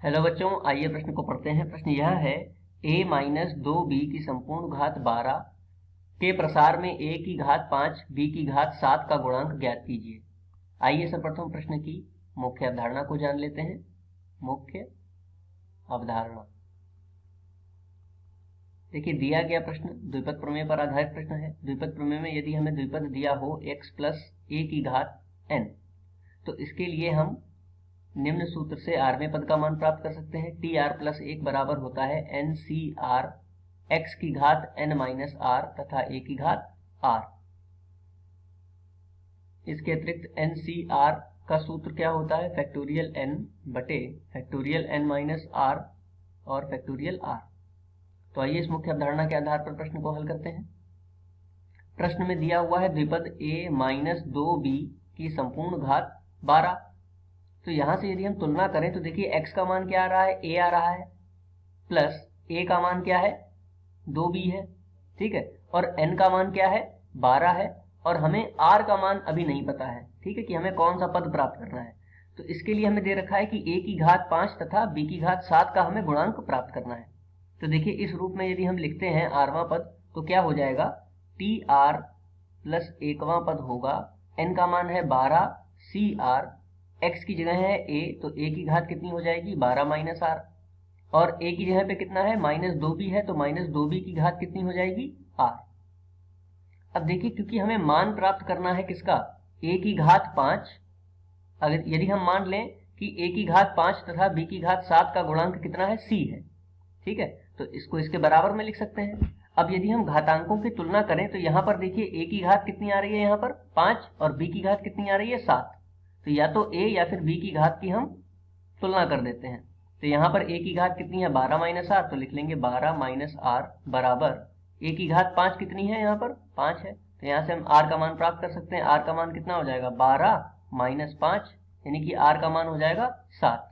Hello बच्चों, आइए प्रश्न को पढ़ते हैं। प्रश्न यह है, a माइनस 2b की संपूर्ण घात 12 के प्रसार में a की घात 5 b की घात 7 का गुणांक ज्ञात कीजिए। आइए सर्वप्रथम प्रश्न की मुख्य अवधारणा को जान लेते हैं। मुख्य अवधारणा देखिए, दिया गया प्रश्न द्विपद प्रमेय पर आधारित प्रश्न है। द्विपद प्रमेय में यदि हमें द्विपद दिया हो x प्लस a की घात n, तो इसके लिए हम निम्न सूत्र से आर में पद का मान प्राप्त कर सकते हैं। टी आर प्लस 1 बराबर होता है एन सी आर एक्स की घात n माइनस आर तथा a की घात r। इसके अतिरिक्त एन सी आर का सूत्र क्या होता है? फैक्टोरियल n बटे फैक्टोरियल n माइनस आर और फैक्टोरियल r। तो आइए इस मुख्य अवधारणा के आधार पर प्रश्न को हल करते हैं। प्रश्न में दिया हुआ है द्विपद a माइनस 2b की संपूर्ण घात 12। तो यहां से यदि हम तुलना करें तो देखिए, x का मान क्या आ रहा है? a आ रहा है, प्लस a का मान क्या है? 2b है, ठीक है। और n का मान क्या है? 12 है। और हमें r का मान अभी नहीं पता है, ठीक है, कि हमें कौन सा पद प्राप्त करना है। तो इसके लिए हमें दे रखा है कि a की घात 5 तथा b की घात 7 का हमें गुणांक प्राप्त करना है। तो देखिए, इस रूप में यदि हम लिखते हैं आरवां पद, तो क्या हो जाएगा? टी आर प्लस एकवां पद होगा, n का मान है 12, सी आर, x की जगह है a, तो a की घात कितनी हो जाएगी? 12 माइनस r। और a की जगह पे कितना है? माइनस 2b है, तो माइनस 2b की घात कितनी हो जाएगी? r। अब देखिए, क्योंकि हमें मान प्राप्त करना है किसका? a की घात 5। अगर यदि हम मान लें कि a की घात 5 तथा b की घात 7 का गुणांक कितना है? c है, ठीक है, तो इसको इसके बराबर में लिख सकते हैं। अब यदि हम घातांकों की तुलना करें तो यहाँ पर देखिए, a की घात कितनी आ रही है? यहाँ पर 5, और b की घात कितनी आ रही है? 7। तो या तो a या फिर b की घात की हम तुलना कर देते हैं। तो यहाँ पर a की घात कितनी है? 12 माइनस आर, तो लिख लेंगे 12 माइनस आर बराबर a की घात 5 कितनी है? यहाँ पर 5 है, तो यहाँ से हम r का मान प्राप्त कर सकते हैं। r का मान कितना हो जाएगा? 12 माइनस 5, यानी कि r का मान हो जाएगा 7,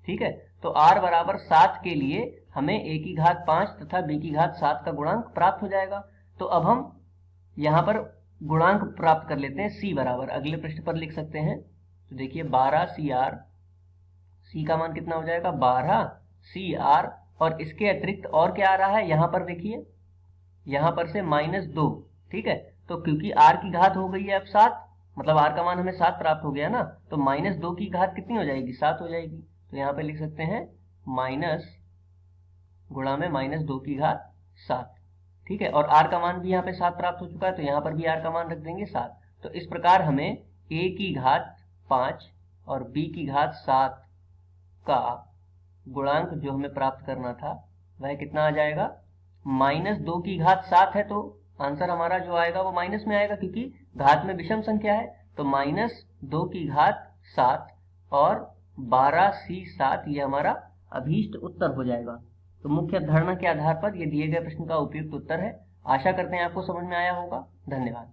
ठीक है। तो r बराबर 7 के लिए हमें a की घात 5 तथा b की घात 7 का गुणांक प्राप्त हो जाएगा। तो अब हम यहाँ पर गुणांक प्राप्त कर लेते हैं। c बराबर अगले पृष्ठ पर लिख सकते हैं। तो देखिए, 12 सी आर, c का मान कितना हो जाएगा? 12 सी आर, और इसके अतिरिक्त और क्या आ रहा है? यहाँ पर देखिए, यहाँ पर से -2, ठीक है। तो क्योंकि r की घात हो गई है अब 7, मतलब r का मान हमें 7 प्राप्त हो गया ना, तो -2 की घात कितनी हो जाएगी? 7 हो जाएगी। तो यहाँ पे लिख सकते हैं माइनस गुणा में -2 की घात 7, ठीक है। और r का मान भी यहाँ पे 7 प्राप्त हो चुका है, तो यहाँ पर भी r का मान रख देंगे 7। तो इस प्रकार हमें a की घात 5 और b की घात 7 का गुणांक जो हमें प्राप्त करना था वह कितना आ जाएगा? -2 की घात 7 है, तो आंसर हमारा जो आएगा वो माइनस में आएगा, क्योंकि घात में विषम संख्या है। तो -2 की घात 7 और 12 सी 7, ये हमारा अभीष्ट उत्तर हो जाएगा। तो मुख्य अवधारणा के आधार पर ये दिए गए प्रश्न का उपयुक्त उत्तर है। आशा करते हैं आपको समझ में आया होगा। धन्यवाद।